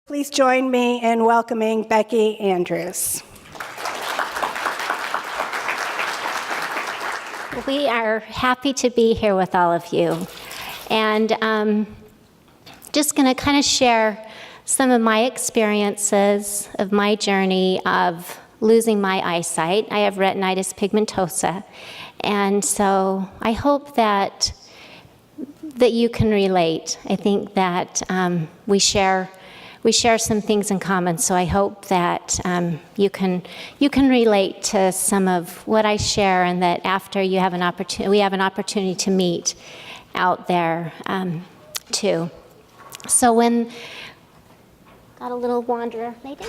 Please join me in welcoming Becky Andrews. We are happy to be here with all of you. And just going to kind of share some of my experiences of my journey of losing my eyesight. I have retinitis pigmentosa. And so I hope that you can relate. I think that we share some things in common, so I hope that you can relate to some of what I share, and that after you have we have an opportunity to meet out there too. So got a little wanderer, maybe.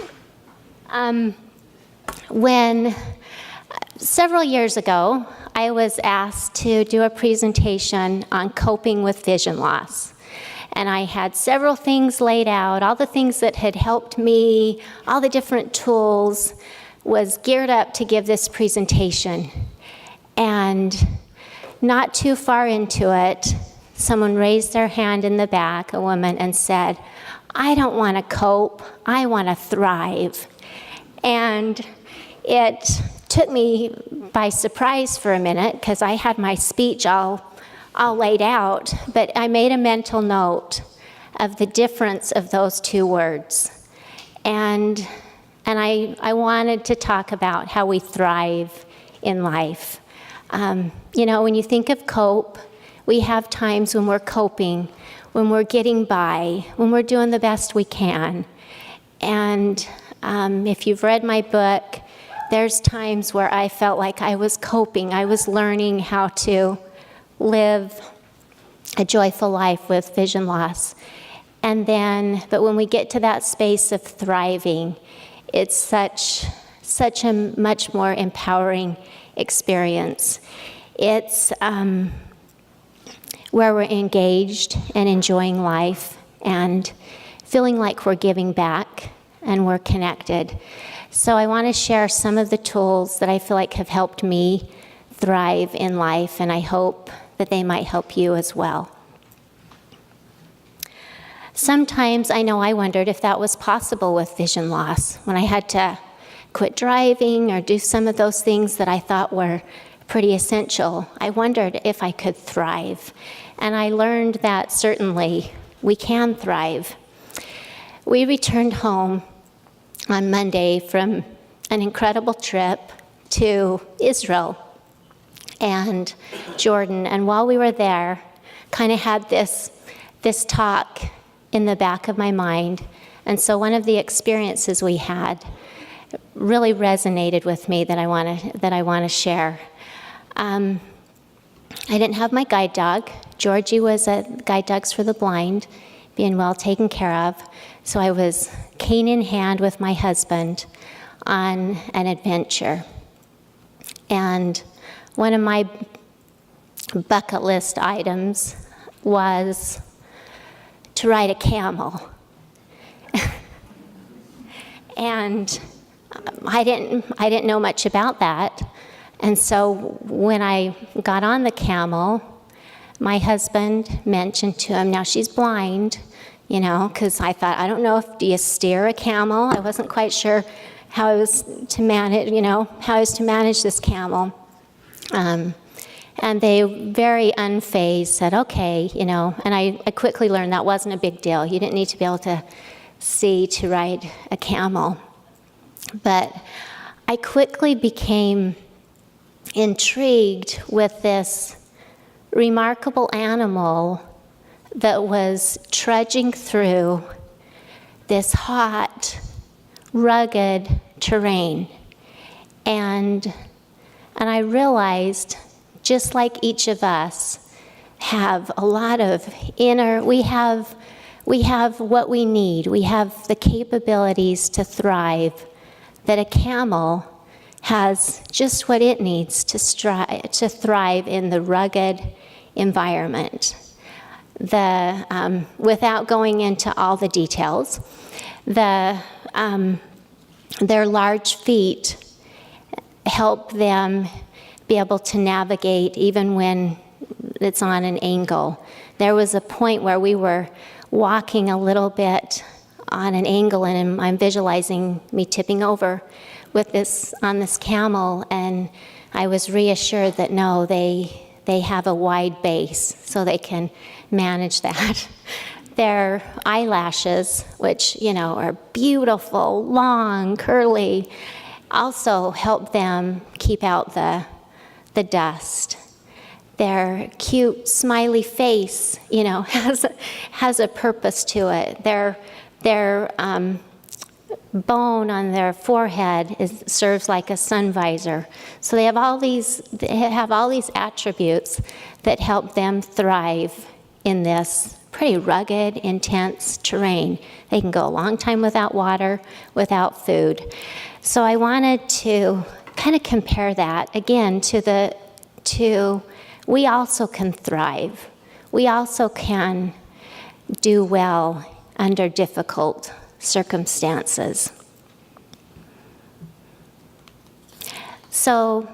When several years ago, I was asked to do a presentation on coping with vision loss. And I had several things laid out, all the things that had helped me, all the different tools, was geared up to give this presentation. And not too far into it, someone raised their hand in the back, a woman, and said, "I don't want to cope, I want to thrive." And it took me by surprise for a minute, because I had my speech all laid out, but I made a mental note of the difference of those two words. And I wanted to talk about how we thrive in life. You know, when you think of cope, we have times when we're coping, when we're getting by, when we're doing the best we can. And if you've read my book, there's times where I felt like I was coping. I was learning how to live a joyful life with vision loss. But when we get to that space of thriving, it's such a much more empowering experience. It's where we're engaged and enjoying life and feeling like we're giving back and we're connected. So I want to share some of the tools that I feel like have helped me thrive in life, and I hope that they might help you as well. Sometimes I know I wondered if that was possible with vision loss, when I had to quit driving or do some of those things that I thought were pretty essential. I wondered if I could thrive, and I learned that certainly we can thrive. We returned home on Monday from an incredible trip to Israel and Jordan, and while we were there, kind of had this talk in the back of my mind. And so one of the experiences we had really resonated with me that I want to share. I didn't have my guide dog. Georgie was at Guide Dogs for the Blind, being well taken care of. So I was cane in hand with my husband on an adventure. And one of my bucket list items was to ride a camel. And I didn't know much about that. And so when I got on the camel, my husband mentioned to him, now she's blind, you know, because I thought, I don't know do you steer a camel? I wasn't quite sure how I was to manage this camel. And they very unfazed said, okay, you know, and I quickly learned that wasn't a big deal. You didn't need to be able to see to ride a camel. But I quickly became intrigued with this remarkable animal that was trudging through this hot, rugged terrain. And I realized, just like each of us have a lot of we have what we need. We have the capabilities to thrive, that a camel has just what it needs to thrive in the rugged environment. Without going into all the details, their large feet help them be able to navigate even when it's on an angle. There was a point where we were walking a little bit on an angle, and I'm visualizing me tipping over with this on this camel, and I was reassured that no, they have a wide base, so they can manage that. Their eyelashes, which, are beautiful, long, curly, also help them keep out the dust. Their cute, smiley face, has a purpose to it. Their bone on their forehead serves like a sun visor. So they have all these attributes that help them thrive in this pretty rugged, intense terrain. They can go a long time without water, without food. So I wanted to kind of compare that again to we also can thrive. We also can do well under difficult circumstances. So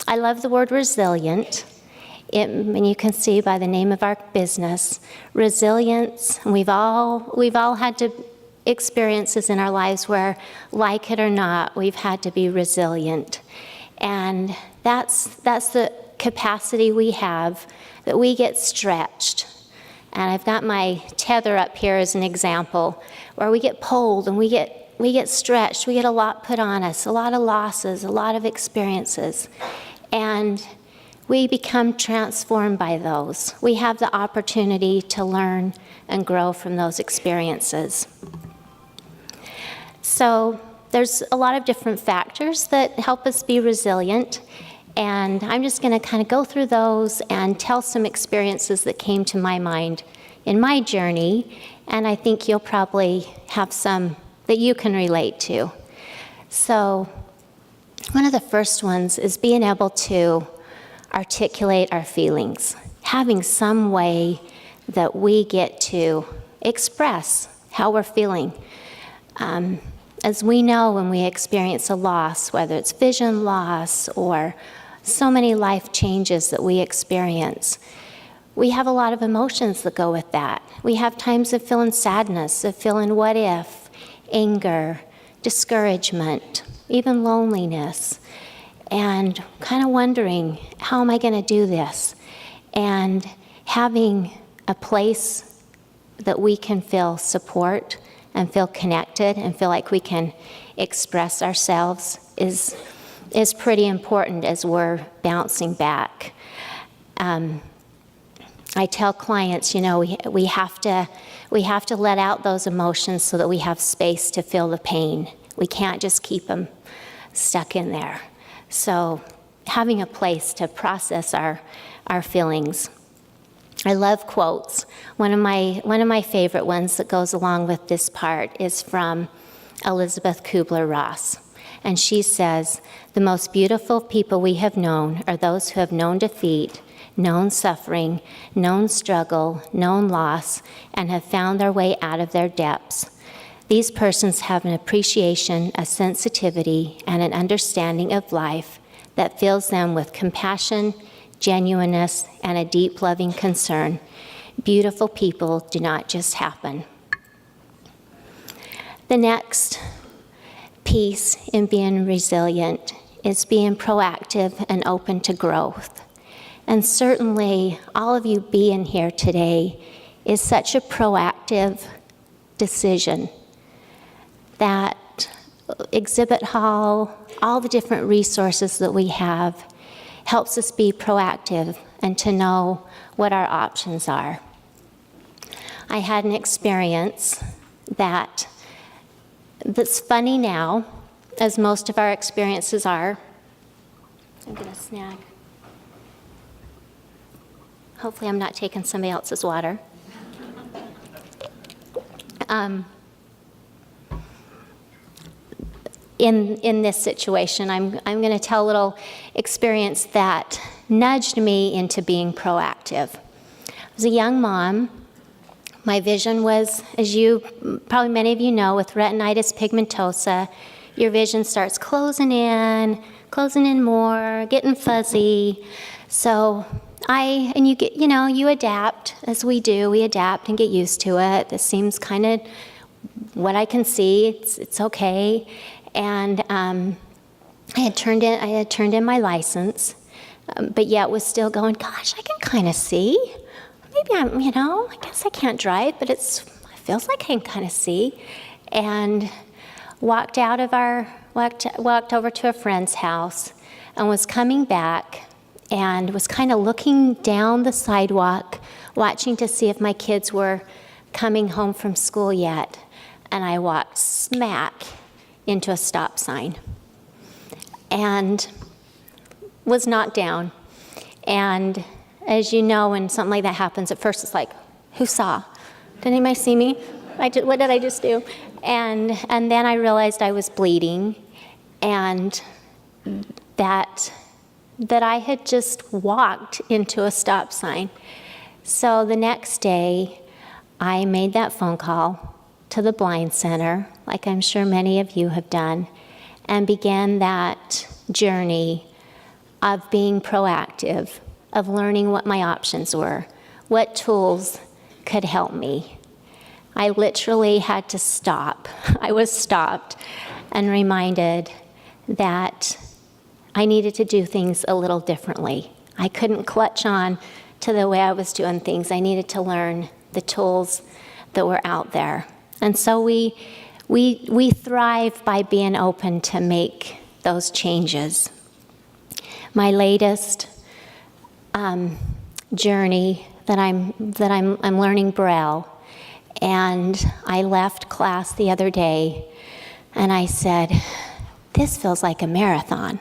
I love the word resilient. And you can see by the name of our business, resilience. And we've all had experiences in our lives where, like it or not, we've had to be resilient. And that's the capacity we have, that we get stretched. And I've got my tether up here as an example, where we get pulled and we get stretched. We get a lot put on us, a lot of losses, a lot of experiences. And we become transformed by those. We have the opportunity to learn and grow from those experiences. So there's a lot of different factors that help us be resilient. And I'm just going to kind of go through those and tell some experiences that came to my mind in my journey. And I think you'll probably have some that you can relate to. So one of the first ones is being able to articulate our feelings, having some way that we get to express how we're feeling. As we know, when we experience a loss, whether it's vision loss or so many life changes that we experience, we have a lot of emotions that go with that. We have times of feeling sadness, of feeling what if, anger, discouragement, even loneliness, and kind of wondering, how am I going to do this? And having a place that we can feel support and feel connected and feel like we can express ourselves is pretty important as we're bouncing back. I tell clients, we have to let out those emotions so that we have space to feel the pain. We can't just keep them stuck in there. So having a place to process our feelings. I love quotes. One of my favorite ones that goes along with this part is from Elizabeth Kubler-Ross. And she says, "The most beautiful people we have known are those who have known defeat, known suffering, known struggle, known loss, and have found their way out of their depths. These persons have an appreciation, a sensitivity, and an understanding of life that fills them with compassion, genuineness, and a deep loving concern. Beautiful people do not just happen." The next piece in being resilient is being proactive and open to growth. And certainly, all of you being here today is such a proactive decision that exhibit hall, all the different resources that we have, helps us be proactive and to know what our options are. I had an experience that's funny now, as most of our experiences are. I'm going to snag. Hopefully I'm not taking somebody else's water. In this situation, I'm going to tell a little experience that nudged me into being proactive. I was a young mom. My vision was, as probably many of you know, with retinitis pigmentosa, your vision starts closing in more, getting fuzzy. So you adapt, as we do. We adapt and get used to it. This seems kind of what I can see, it's okay. And I had turned in my license, but yet was still going, gosh, I can kind of see. Maybe I guess I can't drive, but it feels like I can kind of see. And walked over to a friend's house and was coming back and was kind of looking down the sidewalk, watching to see if my kids were coming home from school yet. And I walked smack into a stop sign and was knocked down. And as you know, when something like that happens, at first it's like, who saw? Did anybody see me? What did I just do? And then I realized I was bleeding, and that I had just walked into a stop sign. So the next day, I made that phone call to the Blind Center, like I'm sure many of you have done, and began that journey of being proactive, of learning what my options were, what tools could help me. I literally had to stop. I was stopped and reminded that I needed to do things a little differently. I couldn't clutch on to the way I was doing things. I needed to learn the tools that were out there. And so we thrive by being open to make those changes. My latest journey that I'm learning Braille, and I left class the other day, and I said, "This feels like a marathon."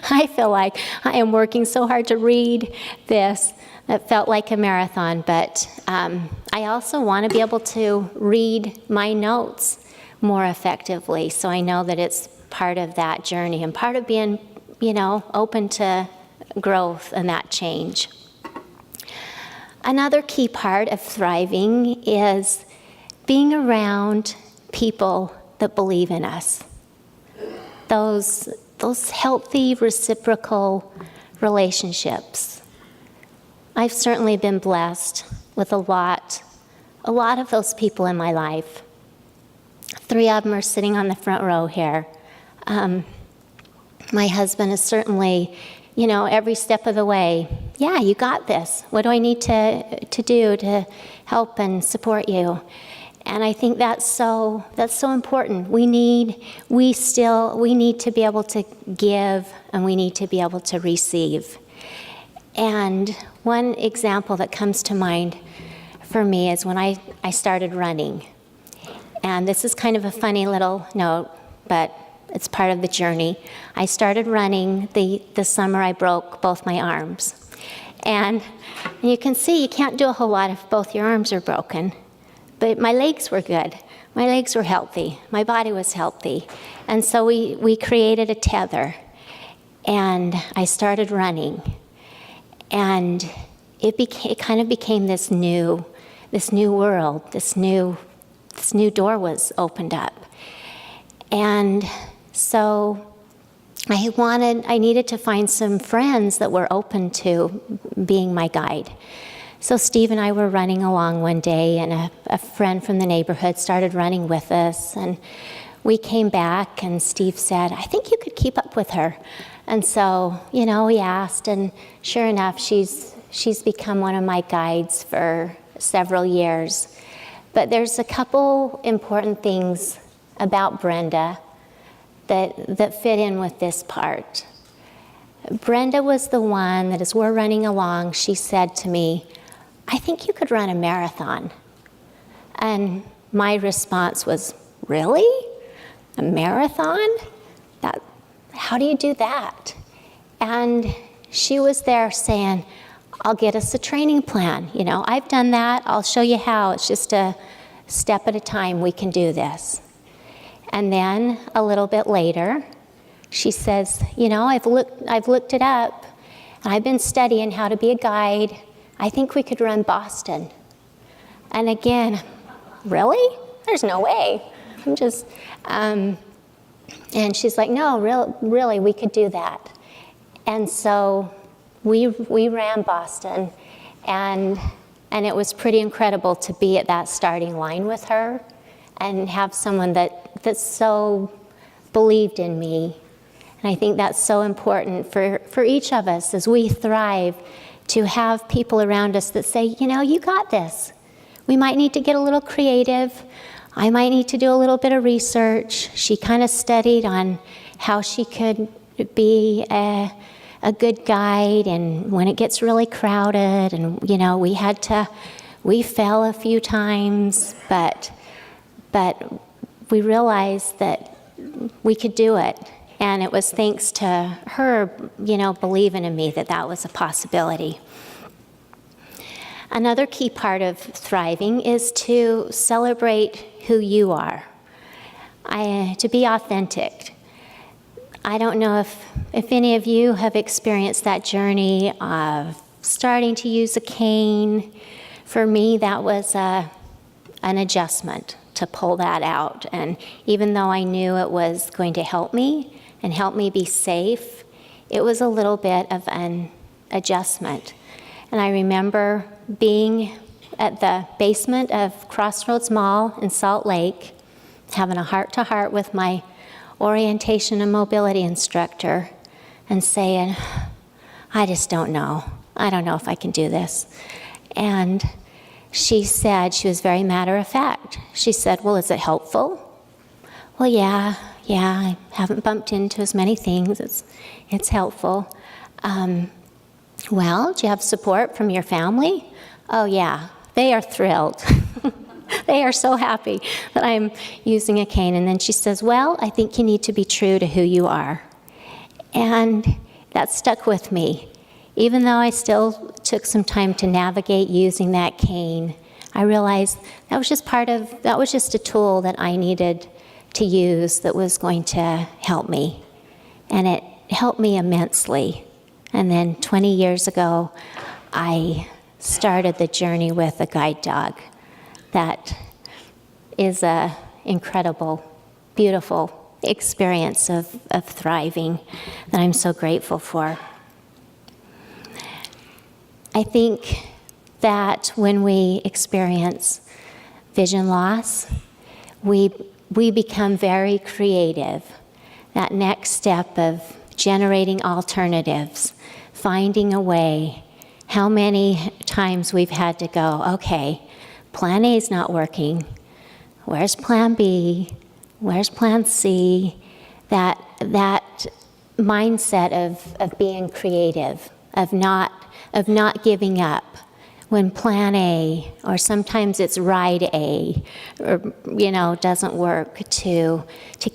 I feel like I am working so hard to read this. It felt like a marathon, but I also want to be able to read my notes more effectively, so I know that it's part of that journey and part of being, open to growth and that change. Another key part of thriving is being around people that believe in us. Those healthy, reciprocal relationships. I've certainly been blessed with a lot of those people in my life. 3 of them are sitting on the front row here. My husband is certainly, every step of the way, yeah, you got this. What do I need to do to help and support you? And I think that's so important. We need to be able to give, and we need to be able to receive. And one example that comes to mind for me is when I started running. And this is kind of a funny little note, but it's part of the journey. I started running the summer I broke both my arms. And you can see you can't do a whole lot if both your arms are broken. But my legs were good. My legs were healthy. My body was healthy. And so we created a tether. And I started running. And it kind of became this new world. This new door was opened up. And so I needed to find some friends that were open to being my guide. So Steve and I were running along one day, and a friend from the neighborhood started running with us, and we came back, and Steve said, "I think you could keep up with her." And so, we asked, and sure enough, she's become one of my guides for several years. But there's a couple important things about Brenda that fit in with this part. Brenda was the one that, as we're running along, she said to me, "I think you could run a marathon." And my response was, "Really? A marathon? How do you do that?" And she was there saying, "I'll get us a training plan. I've done that. I'll show you how. It's just a step at a time we can do this." And then a little bit later, she says, I've looked it up, and I've been studying how to be a guide. I think we could run Boston." And again, "Really? There's no way. I'm just," and she's like, "No, really, we could do that." And so we ran Boston, and And it was pretty incredible to be at that starting line with her and have someone that so believed in me. And I think that's so important for each of us as we thrive, to have people around us that say, you know, you got this. We might need to get a little creative. I might need to do a little bit of research. She kind of studied on how she could be a good guide, and when it gets really crowded, and you know, we fell a few times, but we realized that we could do it. And it was thanks to her, you know, believing in me that was a possibility. Another key part of thriving is to celebrate who you are, to be authentic. I don't know if any of you have experienced that journey of starting to use a cane. For me, that was an adjustment to pull that out. And even though I knew it was going to help me and help me be safe, it was a little bit of an adjustment. And I remember being at the basement of Crossroads Mall in Salt Lake, having a heart-to-heart with my orientation and mobility instructor and saying, I just don't know. I don't know if I can do this. And she said, she was very matter-of-fact. She said, well, is it helpful? Well, yeah, I haven't bumped into as many things. It's helpful. Well, do you have support from your family? Oh, yeah, they are thrilled. They are so happy that I'm using a cane. And then she says, well, I think you need to be true to who you are. And that stuck with me. Even though I still took some time to navigate using that cane, I realized that was just a tool that I needed to use that was going to help me. And it helped me immensely. And then 20 years ago, I started the journey with a guide dog. That is an incredible, beautiful experience of thriving that I'm so grateful for. I think that when we experience vision loss, we become very creative. That next step of generating alternatives, finding a way. How many times we've had to go, okay, plan A is not working. Where's plan B? Where's plan C? That mindset of being creative, of not giving up when plan A, or sometimes it's ride A, or doesn't work, to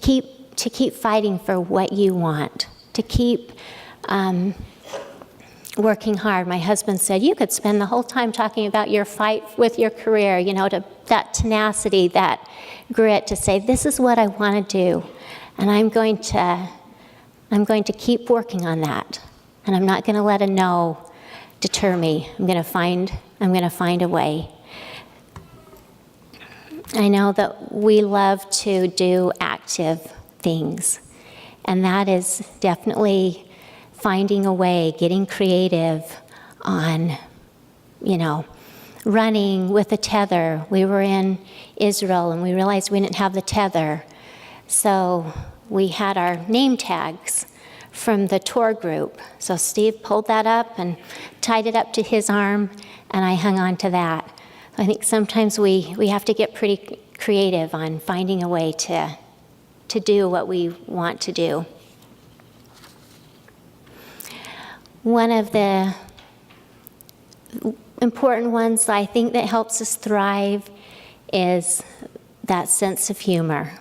keep fighting for what you want, to keep working hard. My husband said, you could spend the whole time talking about your fight with your career, that tenacity, that grit to say, this is what I want to do, and I'm going to keep working on that, and I'm not going to let a no deter me. I'm going to find a way. I know that we love to do active things, and that is definitely finding a way, getting creative on, running with a tether. We were in Israel and we realized we didn't have the tether. So we had our name tags from the tour group. So Steve pulled that up and tied it up to his arm, and I hung on to that. I think sometimes we have to get pretty creative on finding a way to do what we want to do. One of the important ones I think that helps us thrive is that sense of humor.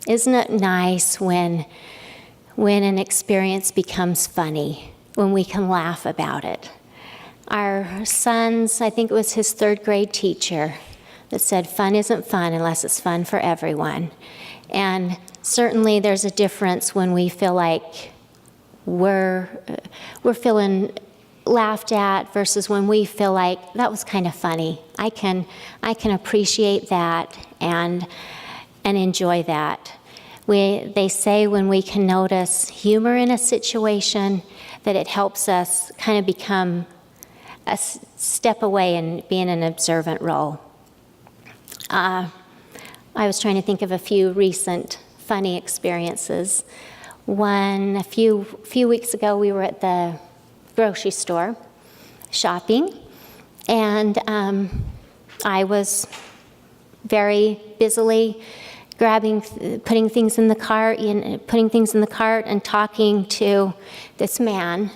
Isn't it nice when an experience becomes funny, when we can laugh about it? Our son's, I think it was his third grade teacher that said, fun isn't fun unless it's fun for everyone. And certainly there's a difference when we feel like we're feeling laughed at versus when we feel like that was kind of funny. I can appreciate that and enjoy that. They say when we can notice humor in a situation, that it helps us kind of become step away and be in an observant role. I was trying to think of a few recent funny experiences. A few weeks ago, we were at the grocery store shopping, and I was very busily putting things in the cart, and talking to this man.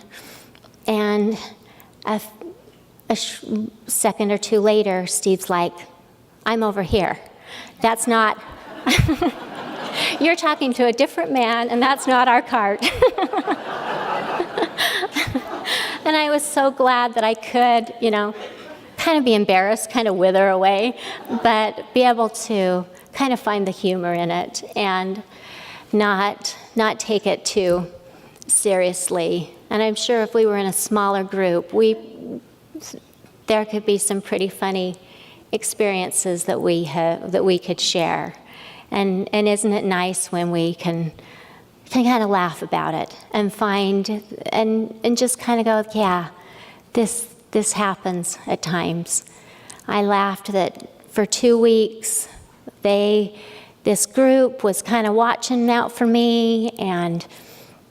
And a second or two later, Steve's like, "I'm over here. That's not." You're talking to a different man, and that's not our cart. And I was so glad that I could, kind of be embarrassed, kind of wither away, but be able to kind of find the humor in it and not take it too seriously. And I'm sure if we were in a smaller group, there could be some pretty funny experiences that we could share. And isn't it nice when we can kind of laugh about it and find and just kind of go, yeah, this happens at times. I laughed that for 2 weeks this group was kind of watching out for me, and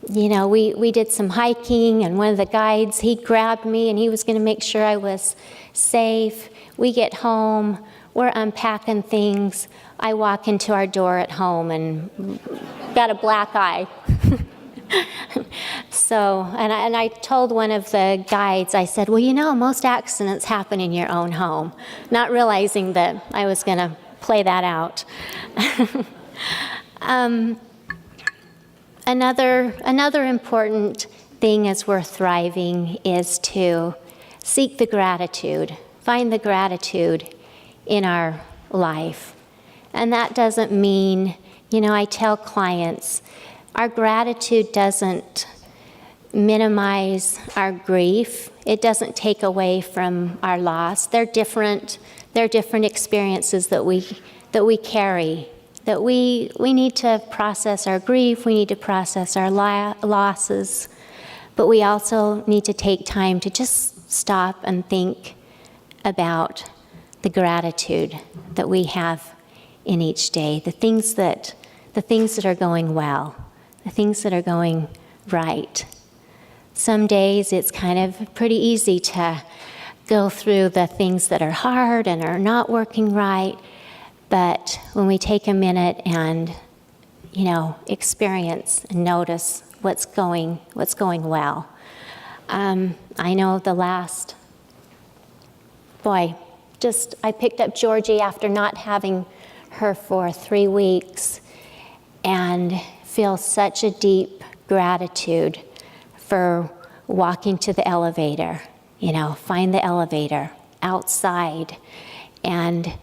we did some hiking, and one of the guides, he grabbed me and he was going to make sure I was safe. We get home, we're unpacking things. I walk into our door at home and got a black eye. So, and I told one of the guides, I said, well, most accidents happen in your own home, not realizing that I was going to play that out. Another important thing as we're thriving is to seek the gratitude, find the gratitude in our life. And that doesn't mean, I tell clients, our gratitude doesn't minimize our grief. It doesn't take away from our loss. They're different experiences that we carry, that we need to process our grief, we need to process our losses, but we also need to take time to just stop and think about the gratitude that we have in each day, the things that are going well, the things that are going right. Some days it's kind of pretty easy to go through the things that are hard and are not working right, but when we take a minute and, experience and notice what's going well. I know I picked up Georgie after not having her for 3 weeks and feel such a deep gratitude for walking to the elevator, find the elevator outside, and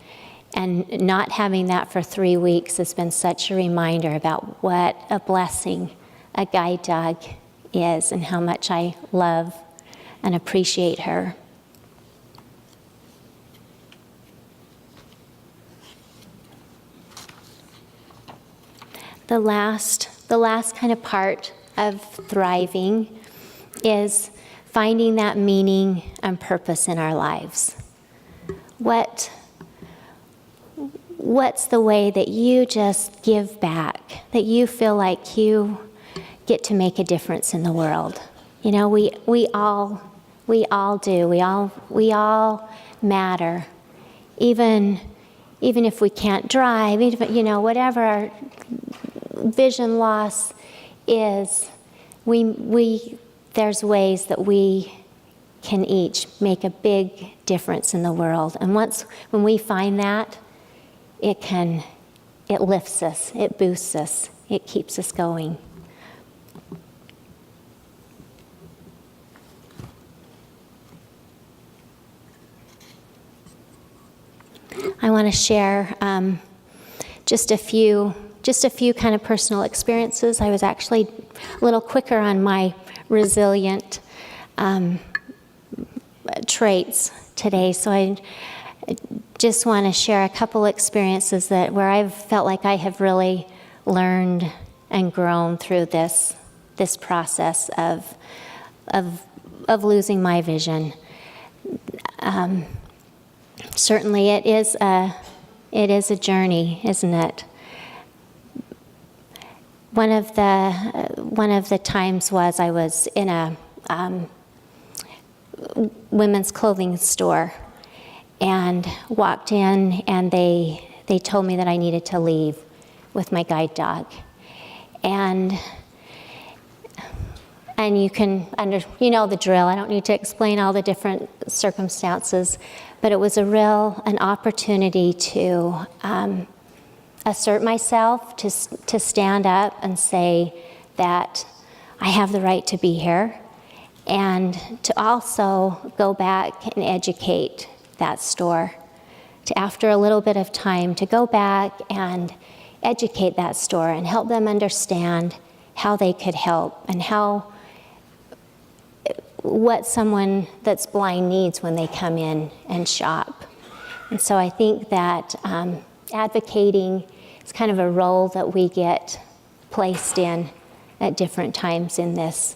not having that for 3 weeks has been such a reminder about what a blessing a guide dog is and how much I love and appreciate her. The last kind of part of thriving is finding that meaning and purpose in our lives. What's the way that you just give back, that you feel like you get to make a difference in the world? We all do. We all matter. Even if we can't drive, whatever our vision loss is, there's ways that we can each make a big difference in the world. And when we find that, it lifts us, it boosts us, it keeps us going. I want to share just a few kind of personal experiences. I was actually a little quicker on my resilient traits today, so I just want to share a couple experiences where I've felt like I have really learned and grown through this process of losing my vision. certainly it is a journey, isn't it? One of the times was I was in a women's clothing store and walked in, and they told me that I needed to leave with my guide dog. And you know the drill. I don't need to explain all the different circumstances, but it was an opportunity to assert myself, to stand up and say that I have the right to be here, and to also go back and educate that store. To, after a little bit of time, to go back and educate that store and help them understand how they could help and what someone that's blind needs when they come in and shop. And so I think that advocating is kind of a role that we get placed in at different times in this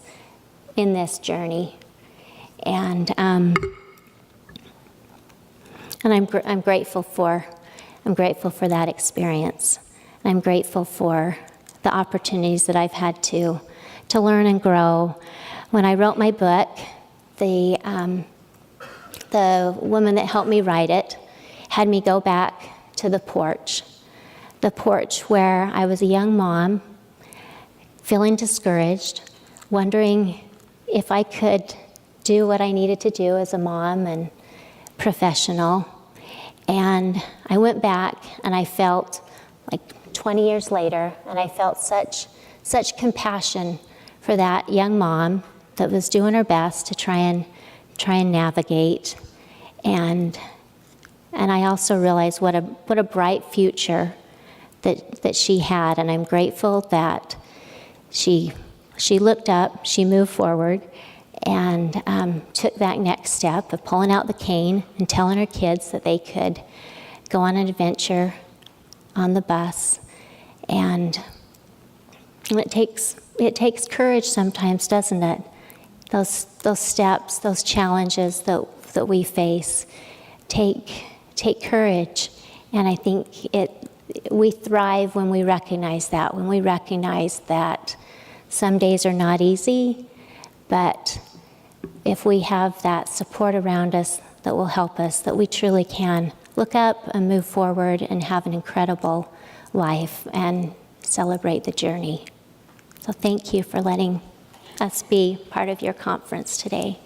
journey. And I'm grateful for that experience. I'm grateful for the opportunities that I've had to learn and grow. When I wrote my book, the woman that helped me write it had me go back to the porch where I was a young mom, feeling discouraged, wondering if I could do what I needed to do as a mom and professional. And I went back, and I felt like 20 years later, and I felt such compassion for that young mom that was doing her best to try and navigate. And I also realized what a bright future that she had, and I'm grateful that she looked up, she moved forward, and took that next step of pulling out the cane and telling her kids that they could go on an adventure on the bus. And it takes courage sometimes, doesn't it? Those steps, those challenges that we face take courage. And I think we thrive when we recognize that some days are not easy, but if we have that support around us that will help us, that we truly can look up and move forward and have an incredible life and celebrate the journey. So thank you for letting us be part of your conference today.